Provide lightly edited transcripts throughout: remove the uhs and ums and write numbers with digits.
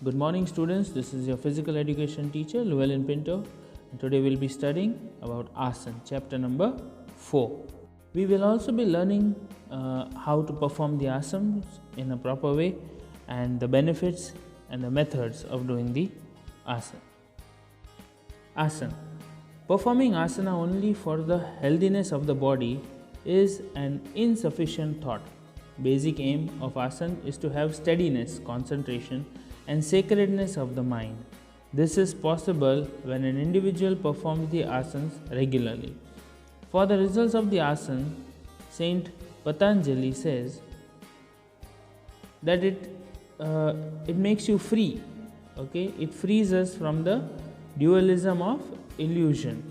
Good morning students, this is your physical education teacher Llewellyn Pinto, and today we'll be studying about asana, chapter number 4. We will also be learning how to perform the asanas in a proper way and the benefits and the methods of doing the asana. Asana. Performing asana only for the healthiness of the body is an insufficient thought. Basic aim of asana is to have steadiness, concentration and sacredness of the mind. This is possible when an individual performs the asanas regularly. For the results of the asana, Saint Patanjali says that it makes you free. Okay, it frees us from the dualism of illusion.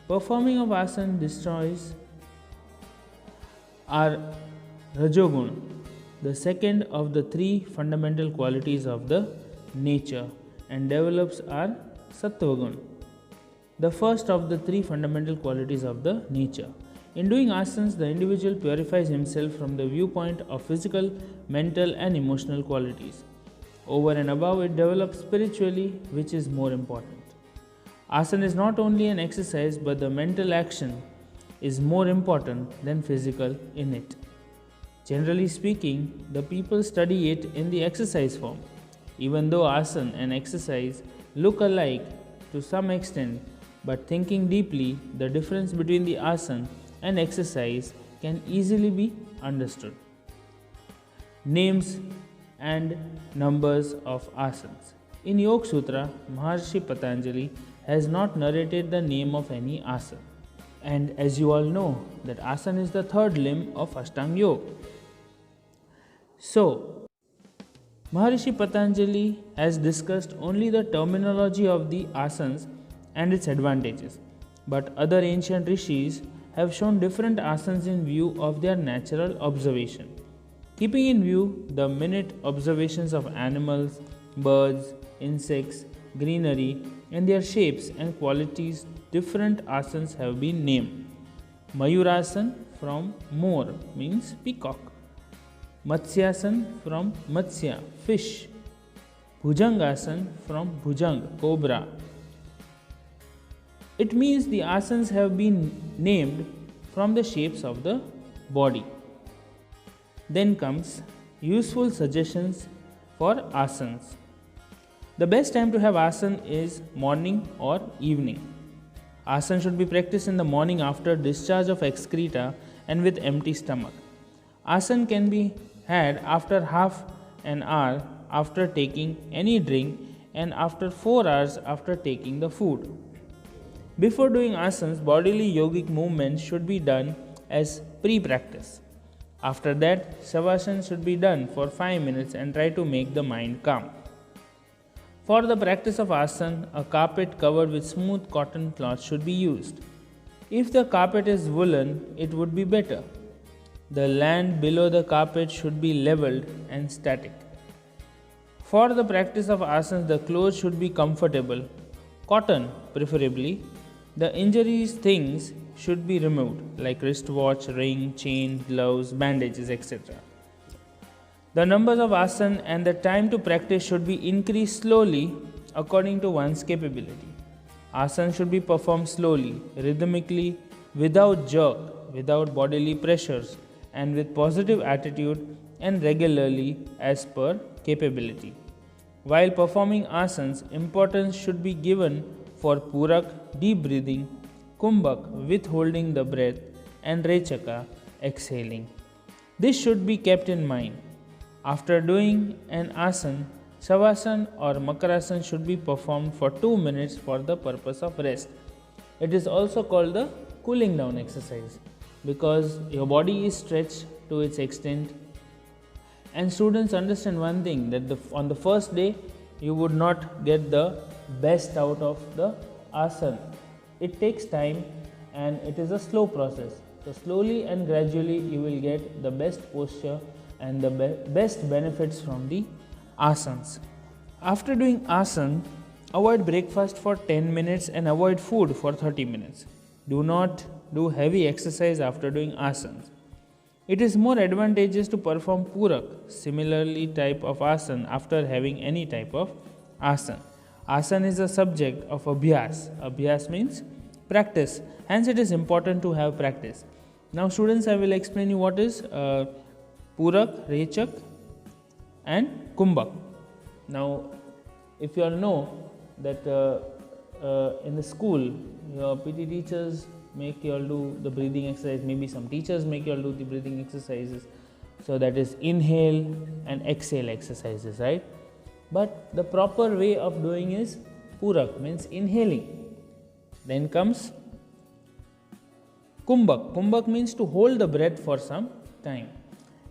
Performing of asana destroys our Rajoguna, the second of the three fundamental qualities of the nature, and develops our Sattvaguna, the first of the three fundamental qualities of the nature. In doing asanas, the individual purifies himself from the viewpoint of physical, mental and emotional qualities. Over and above, it develops spiritually, which is more important. Asana is not only an exercise, but the mental action is more important than physical in it. Generally speaking, the people study it in the exercise form. Even though asana and exercise look alike to some extent, but thinking deeply, the difference between the asana and exercise can easily be understood. Names and numbers of asanas. In Yoga Sutra, Maharshi Patanjali has not narrated the name of any asana. And as you all know, that asana is the third limb of Ashtanga Yoga. So, Maharishi Patanjali has discussed only the terminology of the asanas and its advantages, but other ancient rishis have shown different asanas in view of their natural observation. Keeping in view the minute observations of animals, birds, insects, greenery, and their shapes and qualities, different asanas have been named. Mayurasana from more means peacock. Matsyasana from Matsya, fish. Bhujangasana from Bhujang, cobra. It means the asanas have been named from the shapes of the body. Then comes useful suggestions for asanas. The best time to have asana is morning or evening. Asana should be practiced in the morning after discharge of excreta and with empty stomach. Asana can be had after half an hour after taking any drink and after 4 hours after taking the food. Before doing asanas, bodily yogic movements should be done as pre-practice. After that, shavasana should be done for 5 minutes and try to make the mind calm. For the practice of asana, a carpet covered with smooth cotton cloth should be used. If the carpet is woolen, it would be better. The land below the carpet should be leveled and static. For the practice of asanas, the clothes should be comfortable, cotton preferably. The injuries things should be removed like wristwatch, ring, chain, gloves, bandages, etc. The numbers of asana and the time to practice should be increased slowly according to one's capability. Asana should be performed slowly, rhythmically, without jerk, without bodily pressures, and with positive attitude and regularly as per capability. While performing asanas, importance should be given for purak, deep breathing, kumbhak, withholding the breath, and rechaka, exhaling. This should be kept in mind. After doing an asana, shavasana or makarasana should be performed for 2 minutes for the purpose of rest. It is also called the cooling down exercise because your body is stretched to its extent. And students understand one thing, that on the first day you would not get the best out of the asana. It takes time and it is a slow process. So slowly and gradually you will get the best posture and the best benefits from the asanas. After doing asana, avoid breakfast for 10 minutes and avoid food for 30 minutes. Do not do heavy exercise after doing asanas. It is more advantageous to perform Purak, similarly type of asana, after having any type of asana. Asana is a subject of Abhyas. Abhyas means practice. Hence it is important to have practice. Now students, I will explain you what is Purak, Rechak and Kumbhak. Now if you all know that in the school your PT teachers make you all do the breathing exercise, maybe some teachers make you all do the breathing exercises, so that is inhale and exhale exercises, right? But the proper way of doing is Purak, means inhaling. Then comes Kumbhak. Kumbhak means to hold the breath for some time.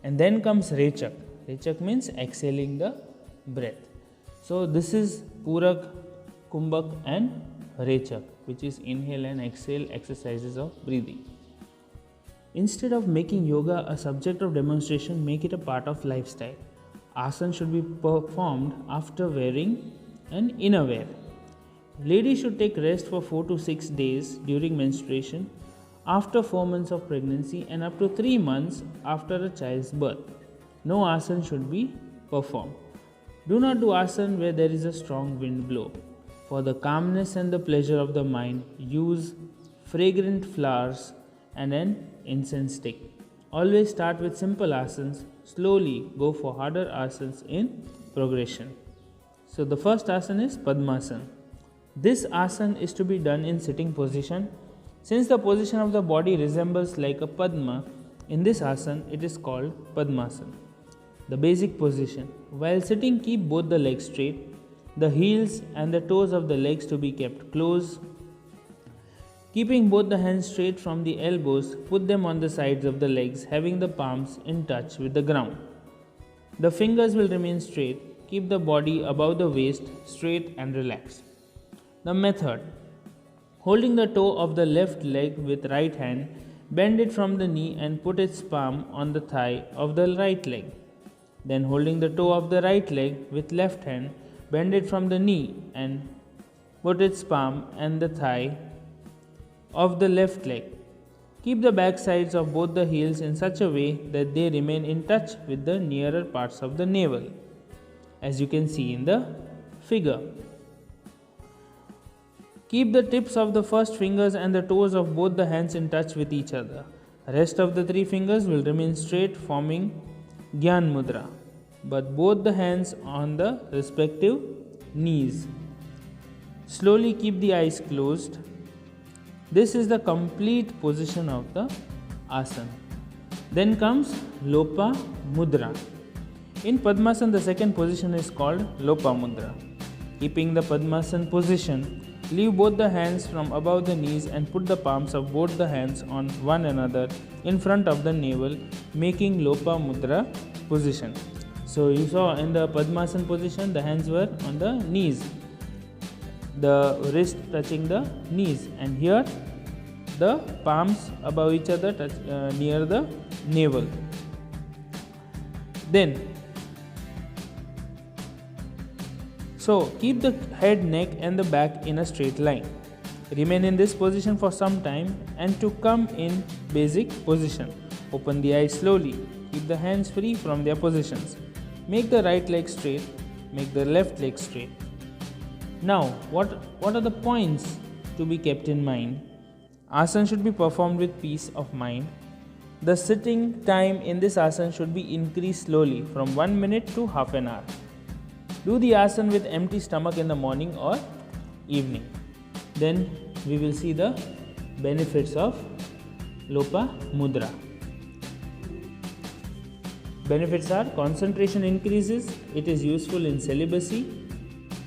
And then comes Rechak. Rechak means exhaling the breath. So this is Purak, Kumbhak and Rechak, which is inhale and exhale exercises of breathing. Instead of making yoga a subject of demonstration, make it a part of lifestyle. Asana should be performed after wearing an innerwear. Ladies should take rest for 4 to 6 days during menstruation, after 4 months of pregnancy and up to 3 months after a child's birth. No asana should be performed. Do not do asana where there is a strong wind blow. For the calmness and the pleasure of the mind, use fragrant flowers and an incense stick. Always start with simple asanas, slowly go for harder asanas in progression. So the first asana is Padmasana. This asana is to be done in sitting position. Since the position of the body resembles like a Padma, in this asana it is called Padmasana. The basic position. While sitting, keep both the legs straight. The heels and the toes of the legs to be kept close. Keeping both the hands straight from the elbows, put them on the sides of the legs, having the palms in touch with the ground. The fingers will remain straight. Keep the body above the waist, straight and relaxed. The method. Holding the toe of the left leg with right hand, bend it from the knee and put its palm on the thigh of the right leg. Then holding the toe of the right leg with left hand, bend it from the knee and put its palm and the thigh of the left leg. Keep the back sides of both the heels in such a way that they remain in touch with the nearer parts of the navel, as you can see in the figure. Keep the tips of the first fingers and the toes of both the hands in touch with each other. The rest of the 3 fingers will remain straight, forming Gyan Mudra, but both the hands on the respective knees. Slowly keep the eyes closed. This is the complete position of the asana. Then comes Lopa Mudra. In Padmasana, the second position is called Lopa Mudra. Keeping the Padmasana position, leave both the hands from above the knees and put the palms of both the hands on one another in front of the navel, making Lopa Mudra position. So you saw in the Padmasana position, the hands were on the knees, the wrist touching the knees, and here the palms above each other touch, near the navel. Then so keep the head, neck and the back in a straight line. Remain in this position for some time, and to come in basic position, open the eyes slowly. Keep the hands free from their positions. Make the right leg straight, make the left leg straight. Now, what are the points to be kept in mind? Asana should be performed with peace of mind. The sitting time in this asana should be increased slowly from 1 minute to half an hour. Do the asana with empty stomach in the morning or evening. Then we will see the benefits of Lopa Mudra. Benefits are: concentration increases, it is useful in celibacy,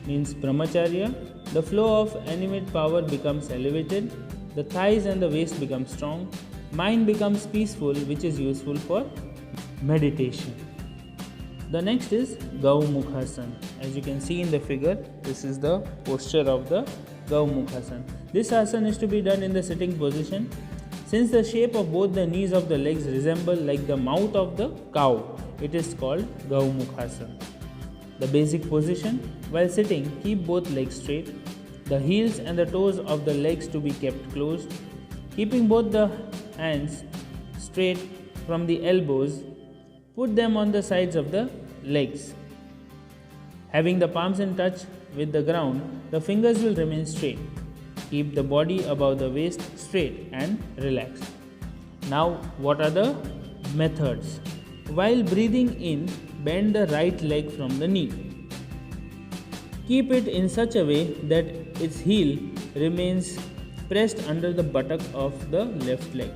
means brahmacharya, the flow of animate power becomes elevated, the thighs and the waist become strong, mind becomes peaceful, which is useful for meditation. The next is Gaumukhasana. As you can see in the figure, this is the posture of the Gaumukhasana. This asana is to be done in the sitting position. Since the shape of both the knees of the legs resemble like the mouth of the cow, it is called Gaumukhasana. The basic position: while sitting, keep both legs straight, the heels and the toes of the legs to be kept closed, keeping both the hands straight from the elbows, put them on the sides of the legs. Having the palms in touch with the ground, the fingers will remain straight. Keep the body above the waist straight and relaxed. Now, what are the methods? While breathing in, bend the right leg from the knee. Keep it in such a way that its heel remains pressed under the buttock of the left leg.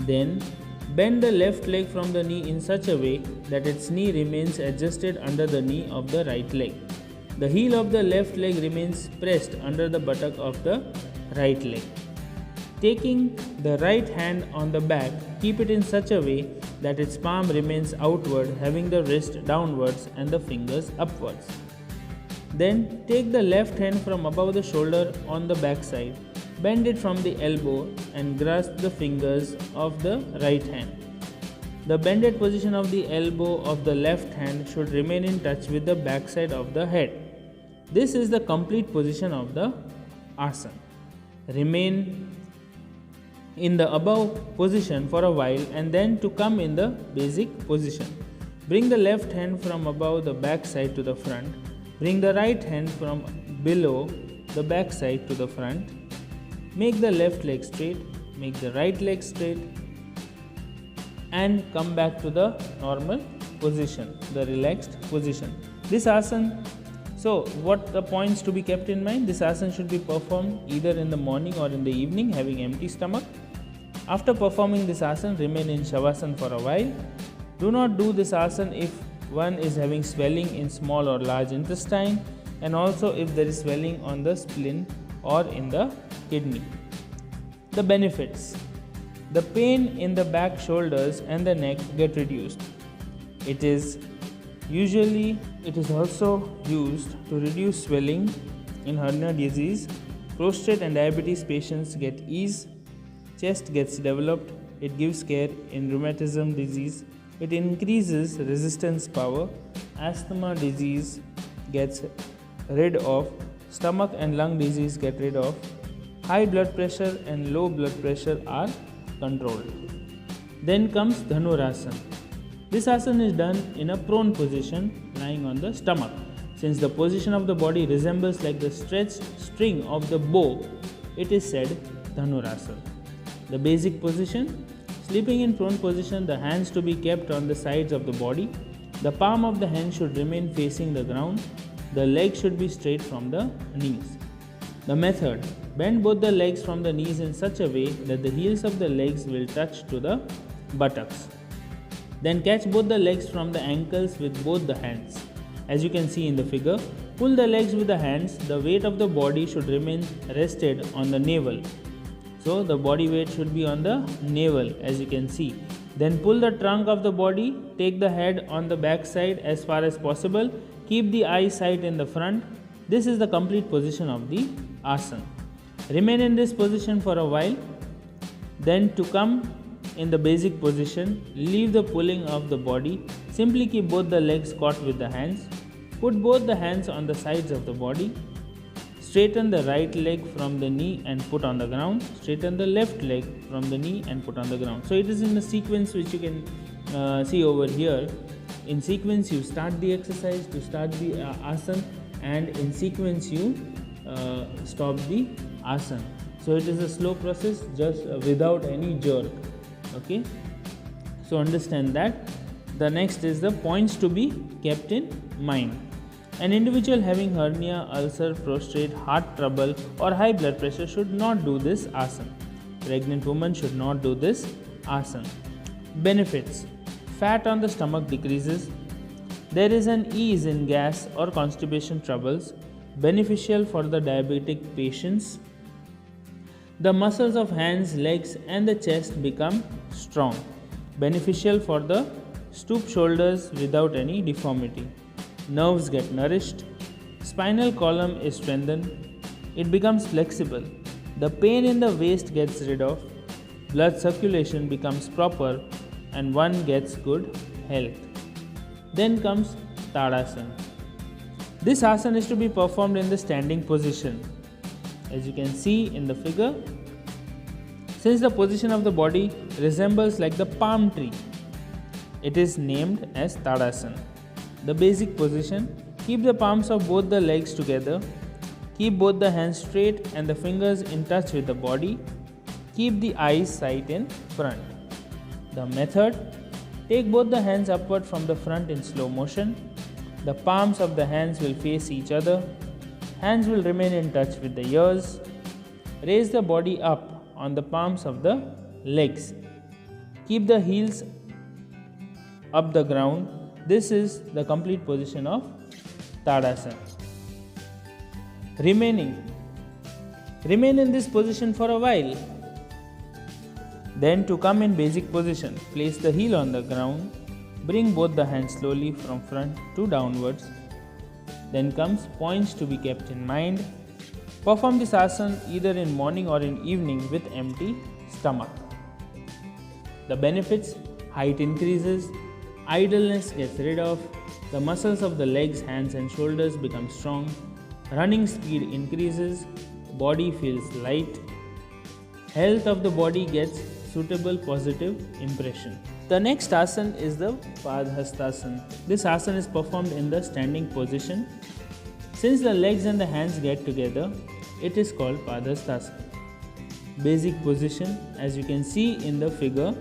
Then, bend the left leg from the knee in such a way that its knee remains adjusted under the knee of the right leg. The heel of the left leg remains pressed under the buttock of the right leg. Taking the right hand on the back, keep it in such a way that its palm remains outward, having the wrist downwards and the fingers upwards. Then take the left hand from above the shoulder on the back side, bend it from the elbow and grasp the fingers of the right hand. The bended position of the elbow of the left hand should remain in touch with the back side of the head. This is the complete position of the asana. Remain in the above position for a while and then to come in the basic position. Bring the left hand from above the back side to the front. Bring the right hand from below the back side to the front. Make the left leg straight, make the right leg straight and come back to the normal position, the relaxed position. This asana, so what the points to be kept in mind? This asana should be performed either in the morning or in the evening having empty stomach. After performing this asana, remain in Shavasana for a while. Do not do this asana if one is having swelling in small or large intestine and also if there is swelling on the spleen or in the kidney. The benefits: the pain in the back, shoulders and the neck get reduced. It is also used to reduce swelling in hernia disease. Prostate and diabetes patients get ease. Chest gets developed. It gives care in rheumatism disease. It increases resistance power. Asthma disease gets rid of. Stomach and lung disease get rid of. High blood pressure and low blood pressure are controlled. Then comes Dhanurasana. This asana is done in a prone position, lying on the stomach. Since the position of the body resembles like the stretched string of the bow, it is said Dhanurasana. The basic position: sleeping in prone position, the hands to be kept on the sides of the body. The palm of the hand should remain facing the ground. The legs should be straight from the knees. The method: bend both the legs from the knees in such a way that the heels of the legs will touch to the buttocks. Then catch both the legs from the ankles with both the hands. As you can see in the figure, pull the legs with the hands. The weight of the body should remain rested on the navel. So the body weight should be on the navel, as you can see. Then pull the trunk of the body. Take the head on the back side as far as possible. Keep the eyesight in the front. This is the complete position of the asana. Remain in this position for a while. Then to come in the basic position, leave the pulling of the body. Simply keep both the legs caught with the hands. Put both the hands on the sides of the body. Straighten the right leg from the knee and put on the ground. Straighten the left leg from the knee and put on the ground. So it is in the sequence which you can see over here. In sequence you start the exercise, to start the asana, and in sequence you stop the asana. So it is a slow process, just without any jerk. Okay, so understand that. The next is the points to be kept in mind. An individual having hernia, ulcer, prostate, heart trouble or high blood pressure should not do this asana. Pregnant women should not do this asana. Benefits: fat on the stomach decreases. There is an ease in gas or constipation troubles. Beneficial for the diabetic patients. The muscles of hands, legs and the chest become strong. Beneficial for the stoop shoulders without any deformity. Nerves get nourished. Spinal column is strengthened. It becomes flexible. The pain in the waist gets rid of. Blood circulation becomes proper and one gets good health. Then comes Tadasana. This asana is to be performed in the standing position. As you can see in the figure, since the position of the body resembles like the palm tree, It is named as Tadasana. The basic position: keep the palms of both the legs together. Keep both the hands straight and the fingers in touch with the body. Keep the eyes sight in front. The method: take both the hands upward from the front in slow motion. The palms of the hands will face each other. Hands will remain in touch with the ears. Raise the body up on the palms of the legs. Keep the heels up the ground. This is the complete position of Tadasana. Remain in this position for a while. Then, to come in basic position, place the heel on the ground. Bring both the hands slowly from front to downwards. Then comes points to be kept in mind. Perform this asana either in morning or in evening with empty stomach. The benefits: height increases, idleness gets rid of, the muscles of the legs, hands and shoulders become strong, running speed increases, body feels light, health of the body gets suitable positive impression. The next asana is the Padhastasana. This asana is performed in the standing position. Since the legs and the hands get together, it is called Padhastasana. Basic position: as you can see in the figure,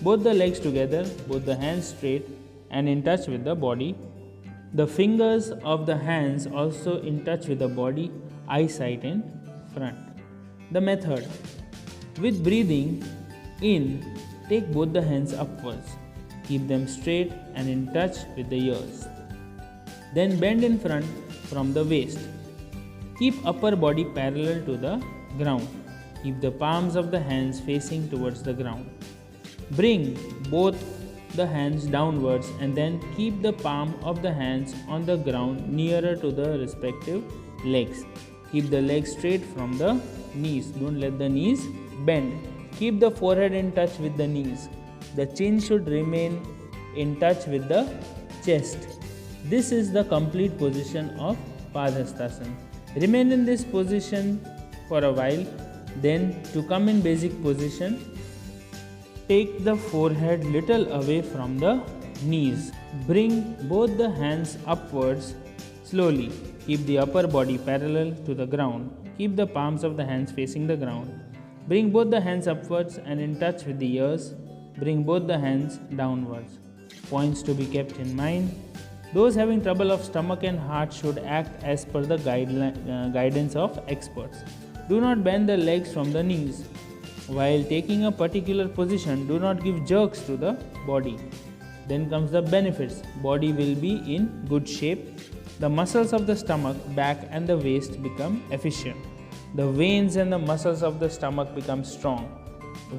both the legs together, both the hands straight and in touch with the body. The fingers of the hands also in touch with the body, eyesight in front. The method: with breathing in, take both the hands upwards. Keep them straight and in touch with the ears. Then bend in front from the waist. Keep upper body parallel to the ground. Keep the palms of the hands facing towards the ground. Bring both the hands downwards and then keep the palm of the hands on the ground nearer to the respective legs. Keep the legs straight from the knees. Don't let the knees bend. Keep the forehead in touch with the knees. The chin should remain in touch with the chest. This is the complete position of Padhastasana. Remain in this position for a while. Then, to come in basic position, take the forehead little away from the knees. Bring both the hands upwards slowly. Keep the upper body parallel to the ground. Keep the palms of the hands facing the ground. Bring both the hands upwards and in touch with the ears. Bring both the hands downwards. Points to be kept in mind: those having trouble of stomach and heart should act as per the guidance of experts. Do not bend the legs from the knees. While taking a particular position, do not give jerks to the body. Then comes the benefits: body will be in good shape. The muscles of the stomach, back and the waist become efficient. The veins and the muscles of the stomach become strong.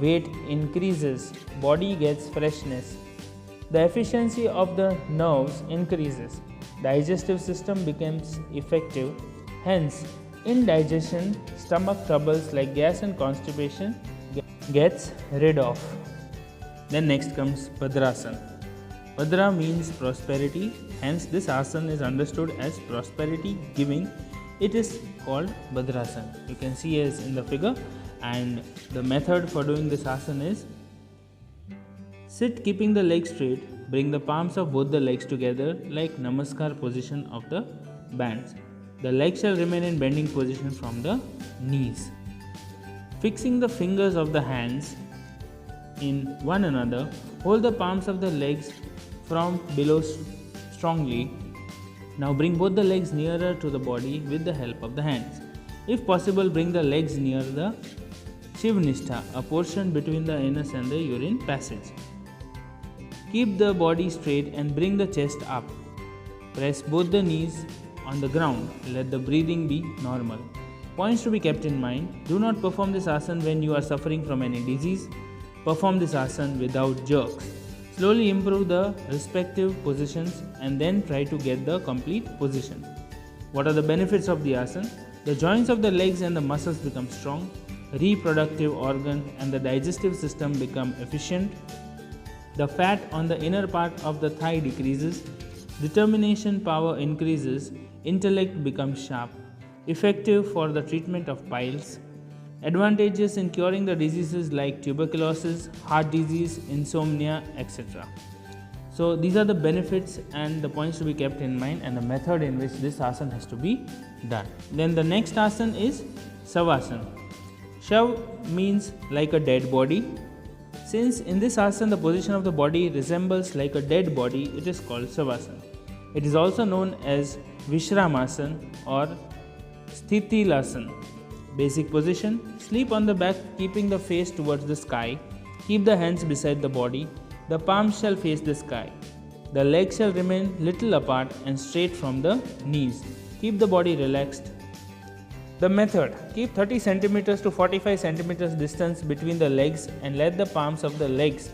Weight increases. Body gets freshness. The efficiency of the nerves increases. Digestive system becomes effective. Hence, indigestion, stomach troubles like gas and constipation gets rid of. Then next comes Bhadrasana. Bhadra means prosperity. Hence, this asana is understood as prosperity giving. It is called Bhadrasana. You can see as in the figure, and the method for doing this asana is: sit keeping the legs straight, bring the palms of both the legs together like Namaskar position of the bands. The legs shall remain in bending position from the knees. Fixing the fingers of the hands in one another, hold the palms of the legs from below strongly. Now bring both the legs nearer to the body with the help of the hands. If possible, bring the legs near the Shivnistha, a portion between the anus and the urine passage. Keep the body straight and bring the chest up. Press both the knees on the ground. Let the breathing be normal. Points to be kept in mind: do not perform this asana when you are suffering from any disease. Perform this asana without jerks. Slowly improve the respective positions and then try to get the complete position. What are the benefits of the asana? The joints of the legs and the muscles become strong. Reproductive organ and the digestive system become efficient. The fat on the inner part of the thigh decreases. Determination power increases. Intellect becomes sharp. Effective for the treatment of piles. Advantages in curing the diseases like tuberculosis, heart disease, insomnia, etc. So these are the benefits and the points to be kept in mind and the method in which this asana has to be done. Then the next asana is Savasana. Shav means like a dead body. Since in this asana the position of the body resembles like a dead body, it is called Savasana. It is also known as Vishramasana or Sthitilasana. Basic position: sleep on the back, keeping the face towards the sky. Keep the hands beside the body. The palms shall face the sky. The legs shall remain little apart and straight from the knees. Keep the body relaxed. The method: keep 30 cm to 45 cm distance between the legs and let the palms of the legs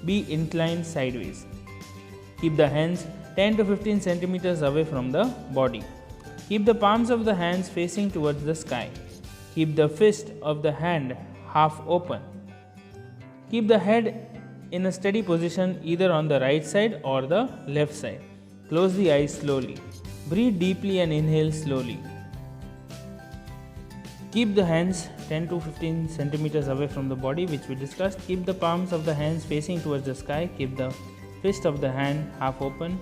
be inclined sideways. Keep the hands 10 to 15 cm away from the body. Keep the palms of the hands facing towards the sky. Keep the fist of the hand half open. Keep the head in a steady position either on the right side or the left side. Close the eyes slowly. Breathe deeply and inhale slowly. Keep the hands 10 to 15 centimeters away from the body, which we discussed. Keep the palms of the hands facing towards the sky. Keep the fist of the hand half open.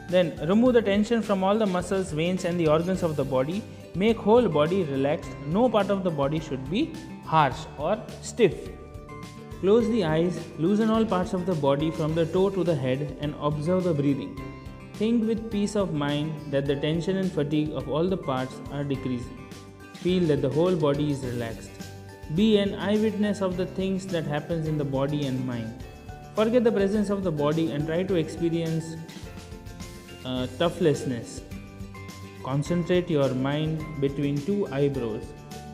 Then remove the tension from all the muscles, veins and the organs of the body. Make whole body relaxed. No part of the body should be harsh or stiff. Close the eyes, loosen all parts of the body from the toe to the head and observe the breathing. Think with peace of mind that the tension and fatigue of all the parts are decreasing. Feel that the whole body is relaxed. Be an eyewitness of the things that happens in the body and mind. Forget the presence of the body and try to experience toughlessness. Concentrate your mind between two eyebrows.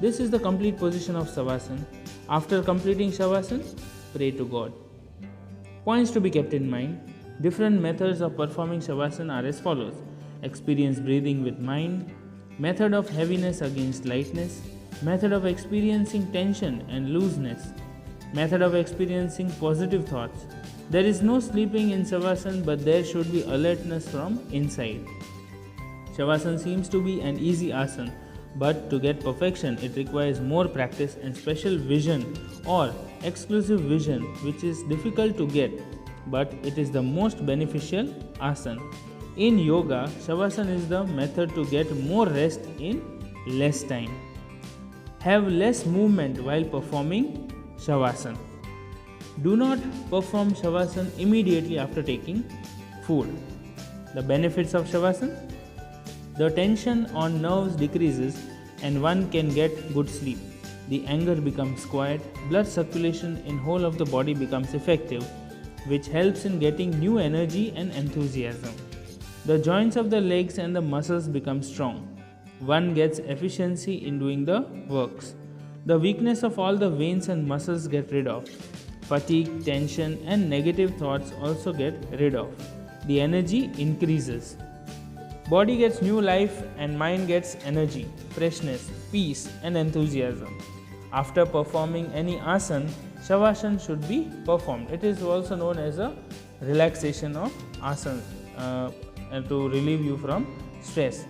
This is the complete position of Savasana. After completing Shavasana, pray to God. Points to be kept in mind. Different methods of performing Shavasana are as follows: experience breathing with mind, method of heaviness against lightness, method of experiencing tension and looseness, method of experiencing positive thoughts. There is no sleeping in Shavasana, but there should be alertness from inside. Shavasana seems to be an easy asana, but to get perfection it requires more practice and special vision or exclusive vision, which is difficult to get, but it is the most beneficial asana. In yoga, Shavasana is the method to get more rest in less time. Have less movement while performing Shavasana. Do not perform Shavasana immediately after taking food. The benefits of Shavasana: the tension on nerves decreases and one can get good sleep. The anger becomes quiet, blood circulation in whole of the body becomes effective, which helps in getting new energy and enthusiasm. The joints of the legs and the muscles become strong. One gets efficiency in doing the works. The weakness of all the veins and muscles get rid of. Fatigue, tension and negative thoughts also get rid of. The energy increases. Body gets new life and mind gets energy, freshness, peace and enthusiasm. After performing any asana, Shavasana should be performed. It is also known as a relaxation of asana to relieve you from stress.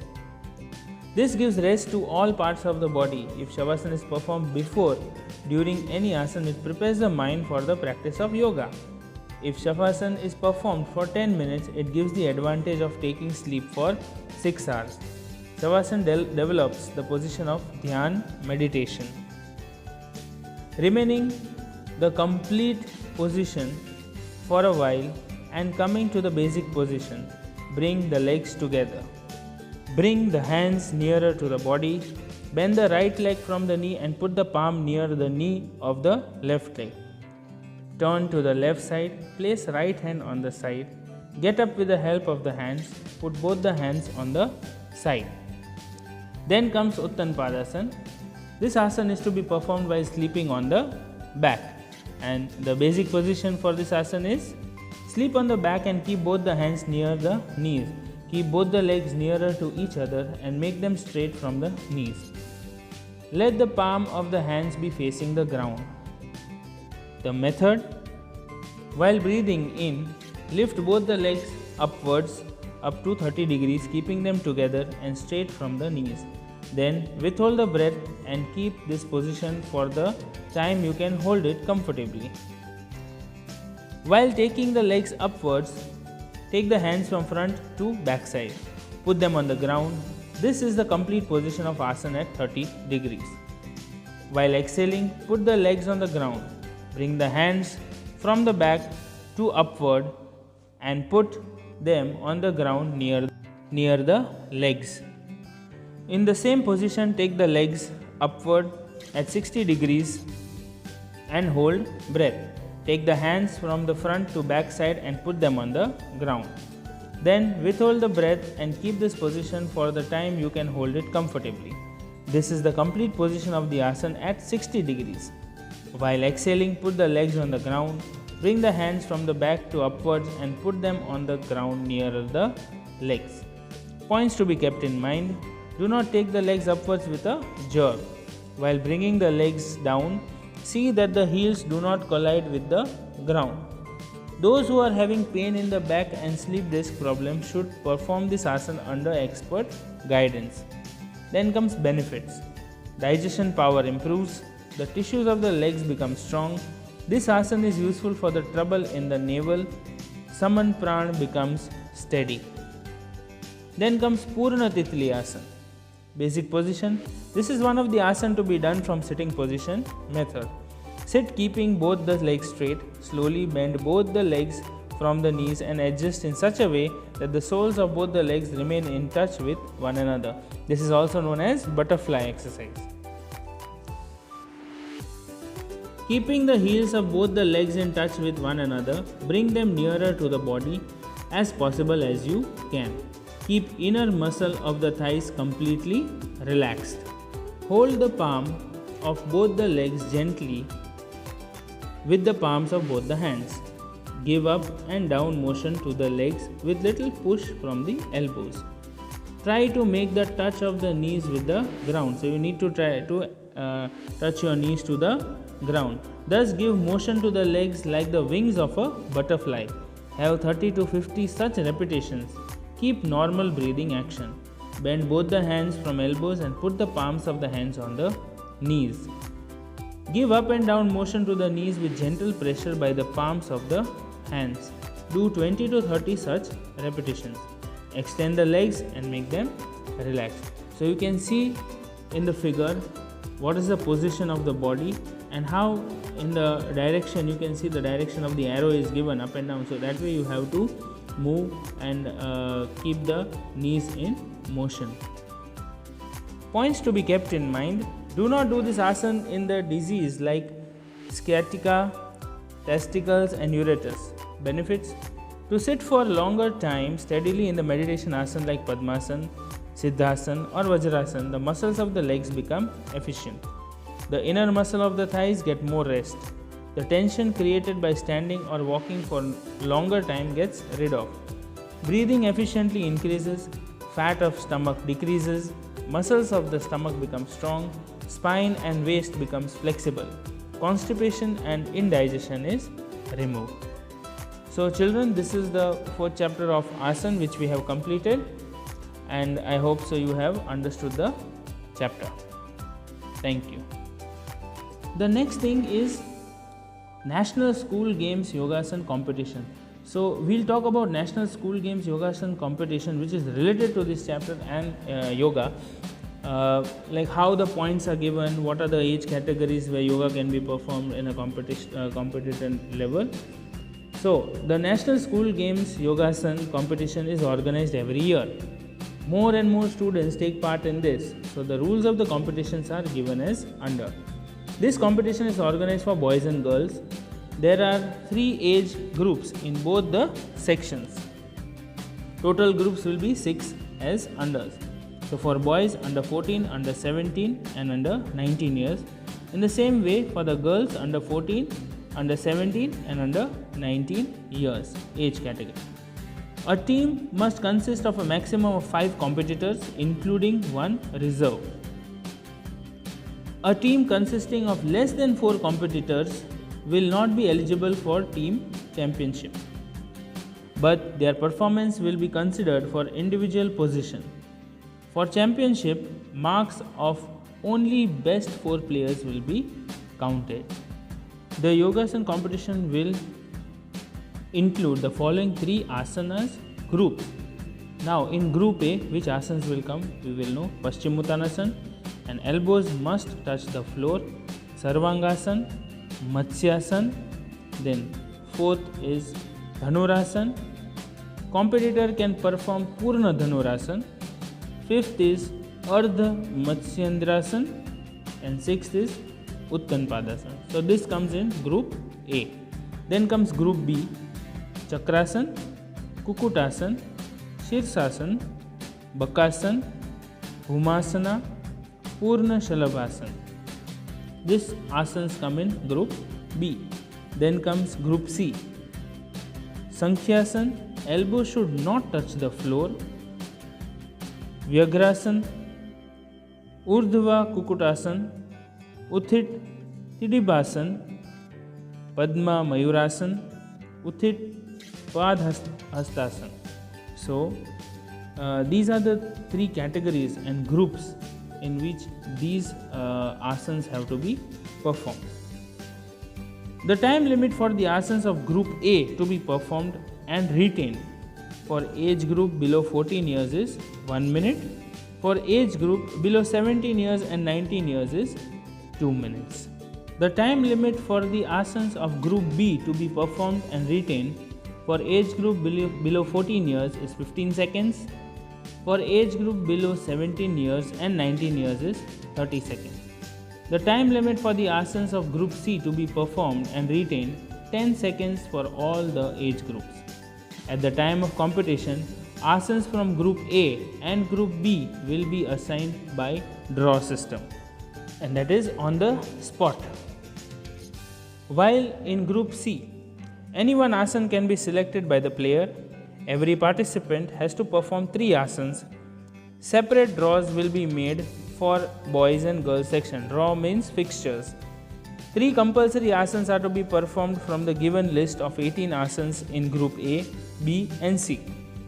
This gives rest to all parts of the body. If Shavasana is performed before, during any asana, it prepares the mind for the practice of yoga. If Shavasana is performed for 10 minutes, it gives the advantage of taking sleep for 6 hours. Shavasana develops the position of Dhyan meditation. Remaining the complete position for a while and coming to the basic position, bring the legs together. Bring the hands nearer to the body. Bend the right leg from the knee and put the palm near the knee of the left leg. Turn to the left side. Place right hand on the side. Get up with the help of the hands. Put both the hands on the side. Then comes Uttanpadasana. This asana is to be performed while sleeping on the back. And the basic position for this asana is sleep on the back and keep both the hands near the knees. Keep both the legs nearer to each other and make them straight from the knees. Let the palm of the hands be facing the ground. The method: while breathing in, lift both the legs upwards up to 30 degrees, keeping them together and straight from the knees. Then withhold the breath and keep this position for the time you can hold it comfortably. While taking the legs upwards, take the hands from front to back side. Put them on the ground. This is the complete position of asana at 30 degrees. While exhaling, put the legs on the ground. Bring the hands from the back to upward and put them on the ground near the legs. In the same position, take the legs upward at 60 degrees and hold breath. Take the hands from the front to back side and put them on the ground. Then withhold the breath and keep this position for the time you can hold it comfortably. This is the complete position of the asana at 60 degrees. While exhaling, put the legs on the ground. Bring the hands from the back to upwards and put them on the ground nearer the legs. Points to be kept in mind. Do not take the legs upwards with a jerk. While bringing the legs down, see that the heels do not collide with the ground. Those who are having pain in the back and sleep disc problem should perform this asana under expert guidance. Then comes benefits. Digestion power improves. The tissues of the legs become strong. This asana is useful for the trouble in the navel. Saman Prana becomes steady. Then comes Purna Titli asana. Basic position. This is one of the asana to be done from sitting position method. Sit keeping both the legs straight. Slowly bend both the legs from the knees and adjust in such a way that the soles of both the legs remain in touch with one another. This is also known as butterfly exercise. Keeping the heels of both the legs in touch with one another, bring them nearer to the body as possible as you can. Keep inner muscle of the thighs completely relaxed. Hold the palm of both the legs gently with the palms of both the hands. Give up and down motion to the legs with little push from the elbows. Try to make the touch of the knees with the ground. So you need to try to touch your knees to the ground. Thus give motion to the legs like the wings of a butterfly. Have 30 to 50 such repetitions. Keep normal breathing action. Bend both the hands from elbows and put the palms of the hands on the knees. Give up and down motion to the knees with gentle pressure by the palms of the hands. Do 20 to 30 such repetitions. Extend the legs and make them relaxed. So you can see in the figure what is the position of the body and how in the direction you can see the direction of the arrow is given up and down. So that way you have to move and keep the knees in motion. Points to be kept in mind. Do not do this asana in the disease like sciatica, testicles and ureters. Benefits. To sit for a longer time steadily in the meditation asana like Padmasana, Siddhasana or Vajrasana, the muscles of the legs become efficient. The inner muscle of the thighs get more rest. The tension created by standing or walking for longer time gets rid of. Breathing efficiently increases. Fat of stomach decreases. Muscles of the stomach become strong. Spine and waist becomes flexible. Constipation and indigestion is removed. So children, this is the 4th chapter of asana which we have completed, and I hope so you have understood the chapter. Thank you. The next thing is National School Games Yogasana competition. So we'll talk about National School Games Yogasana competition, which is related to this chapter and yoga. Like how the points are given, what are the age categories where yoga can be performed in a competition level. So the National School Games Yogasana competition is organized every year. More and more students take part in this. So the rules of the competitions are given as under. This competition is organized for boys and girls. There are 3 age groups in both the sections. Total groups will be 6 as unders. So for boys under 14, under 17 and under 19 years. In the same way for the girls under 14, under 17 and under 19 years age category. A team must consist of a maximum of 5 competitors including 1 reserve. A team consisting of less than 4 competitors will not be eligible for team championship, but their performance will be considered for individual position. For championship, marks of only best 4 players will be counted. The Yogasana competition will include the following three asanas groups. Now in group A, which asanas will come? We will know Paschimottanasana, and elbows must touch the floor. Sarvangasana, Matsyasana, then fourth is Dhanurasana. Competitor can perform Purna Dhanurasana. Fifth is Ardha Matsyendrasana, and sixth is Uttanpadasana. So this comes in group A. Then comes group B, Chakrasana, Kukutasana, Shirsasana, Bakasana, Bhumasana, Purna Shalabhasana. These asanas come in group B. Then comes group C, Sankhyasana, elbows should not touch the floor. Vyagrasana, Urdhva Kukutasana, Uthit Tidibhasana, Padma Mayurasana, Uthit Padhastasana. So these are the three categories and groups in which these asanas have to be performed. The time limit for the asanas of group A to be performed and retained for age group below 14 years is 1 minute. For age group below 17 years and 19 years is 2 minutes. The time limit for the asanas of group B to be performed and retained for age group below 14 years is 15 seconds. For age group below 17 years and 19 years is 30 seconds. The time limit for the asanas of group C to be performed and retained 10 seconds for all the age groups. At the time of competition, asanas from group A and group B will be assigned by draw system, and that is on the spot. While in group C, any one asana can be selected by the player. Every participant has to perform 3 asanas. Separate draws will be made for boys and girls section. Draw means fixtures. 3 compulsory asanas are to be performed from the given list of 18 asanas in group A, B and C.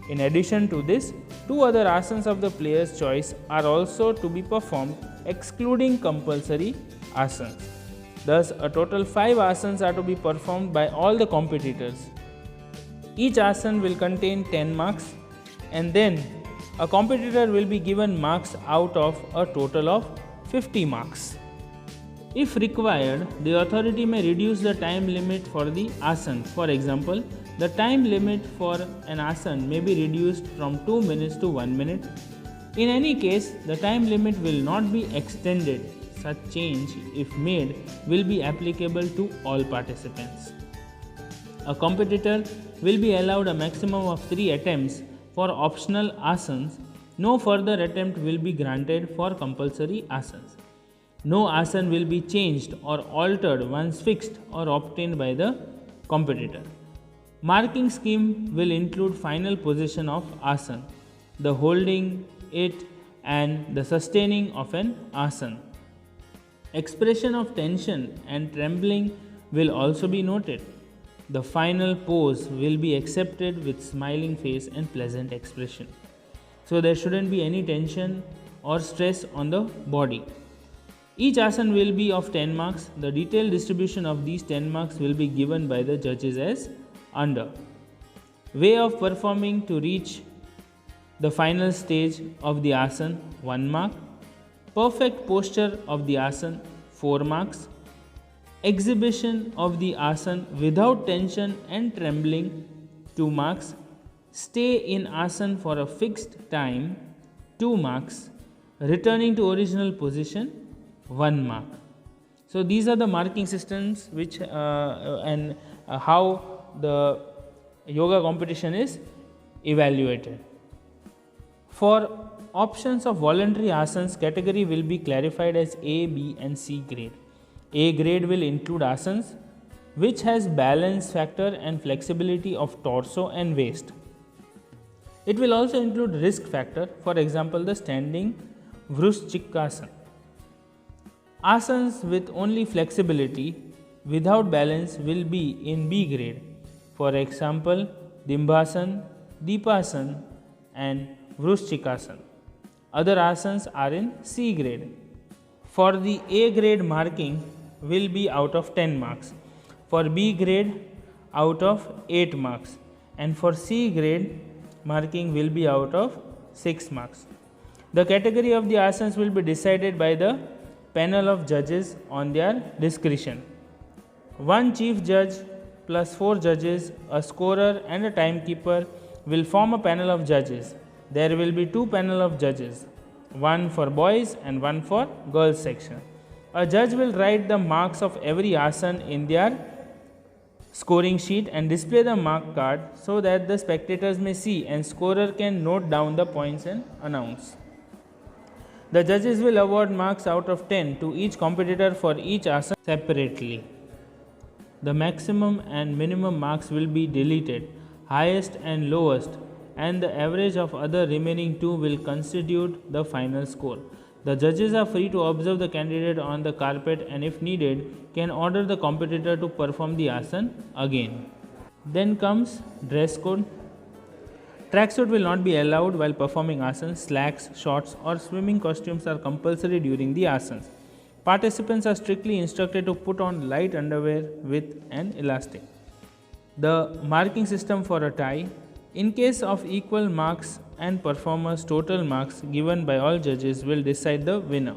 In addition to this, 2 other asanas of the player's choice are also to be performed, excluding compulsory asanas. Thus, a total 5 asanas are to be performed by all the competitors. Each asana will contain 10 marks, and then a competitor will be given marks out of a total of 50 marks. If required, the authority may reduce the time limit for the asana. For example, the time limit for an asana may be reduced from 2 minutes to 1 minute. In any case, the time limit will not be extended. Such change, if made, will be applicable to all participants. A competitor will be allowed a maximum of 3 attempts for optional asanas. No further attempt will be granted for compulsory asanas. No asana will be changed or altered once fixed or obtained by the competitor. Marking scheme will include final position of asana, the holding it and the sustaining of an asana. Expression of tension and trembling will also be noted. The final pose will be accepted with smiling face and pleasant expression. So there shouldn't be any tension or stress on the body. Each asana will be of 10 marks. The detailed distribution of these 10 marks will be given by the judges as under. Way of performing to reach the final stage of the asana, 1 mark. Perfect posture of the asana, 4 marks. Exhibition of the asana without tension and trembling, 2 marks. Stay in asana for a fixed time, 2 marks. Returning to original position, 1 mark. So these are the marking systems which and how the yoga competition is evaluated. For options of voluntary asanas, category will be clarified as A, B and C grade. A grade will include asanas which has balance factor and flexibility of torso and waist. It will also include risk factor, for example the standing Vruschikrasana. Asanas with only flexibility without balance will be in B grade, for example Dimbasana, Deepasana and Vruschikrasana. Other asanas are in C grade. For the A grade, marking will be out of 10 marks. For B grade, out of 8 marks, and for C grade marking will be out of 6 marks. The category of the asanas will be decided by the panel of judges on their discretion. One chief judge plus 4 judges, a scorer and a timekeeper will form a panel of judges. There will be 2 panel of judges, one for boys and one for girls section. A judge will write the marks of every asana in their scoring sheet and display the mark card so that the spectators may see and scorer can note down the points and announce. The judges will award marks out of 10 to each competitor for each asana separately. The maximum and minimum marks will be deleted, highest and lowest, and the average of other remaining 2 will constitute the final score. The judges are free to observe the candidate on the carpet and if needed can order the competitor to perform the asana again. Then comes dress code. Tracksuit will not be allowed while performing asanas. Slacks, shorts or swimming costumes are compulsory during the asanas. Participants are strictly instructed to put on light underwear with an elastic. The marking system for a tie. In case of equal marks and performers, total marks given by all judges will decide the winner.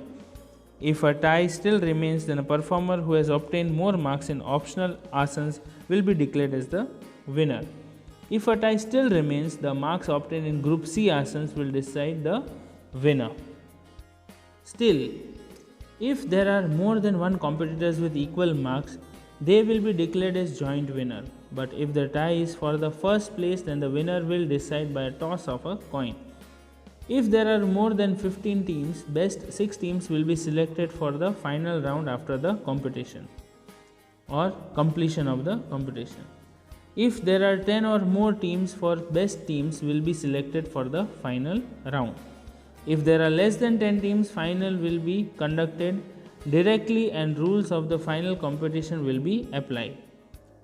If a tie still remains, then a performer who has obtained more marks in optional asanas will be declared as the winner. If a tie still remains, the marks obtained in group C asanas will decide the winner. Still, if there are more than one competitors with equal marks, they will be declared as joint winner. But if the tie is for the first place, then the winner will decide by a toss of a coin. If there are more than 15 teams, best 6 teams will be selected for the final round after the competition or completion of the competition. If there are 10 or more teams, for best teams will be selected for the final round. If there are less than 10 teams, final will be conducted directly and rules of the final competition will be applied.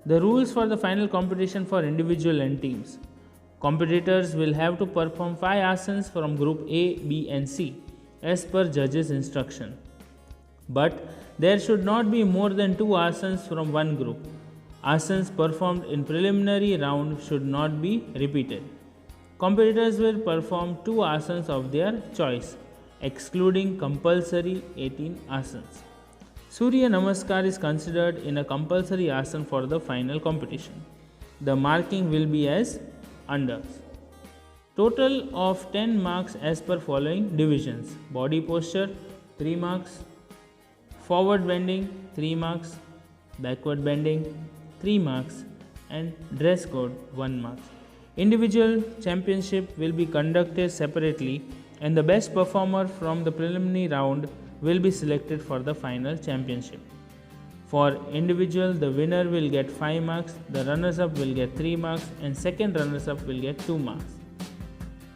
The rules for the final competition for individual and teams. Competitors will have to perform 5 asanas from group A, B and C as per judges' instruction. But there should not be more than 2 asanas from one group. Asanas performed in preliminary round should not be repeated. Competitors will perform 2 asanas of their choice, excluding compulsory 18 asanas. Surya Namaskar is considered in a compulsory asana for the final competition. The marking will be as under. Total of 10 marks as per following divisions: body posture 3 marks, forward bending 3 marks, backward bending 3 marks and dress code 1 mark. Individual championship will be conducted separately and the best performer from the preliminary round will be selected for the final championship. For individual, the winner will get 5 marks, the runners-up will get 3 marks and second runners-up will get 2 marks.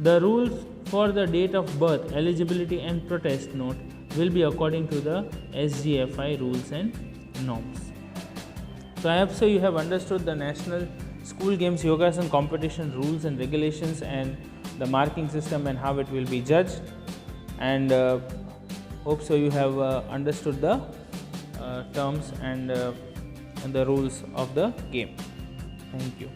The rules for the date of birth, eligibility and protest note will be according to the SGFI rules and norms. So I hope so you have understood the National School Games Yogasana competition rules and regulations and the marking system and how it will be judged, and hope so you have understood the terms and the rules of the game. Thank you.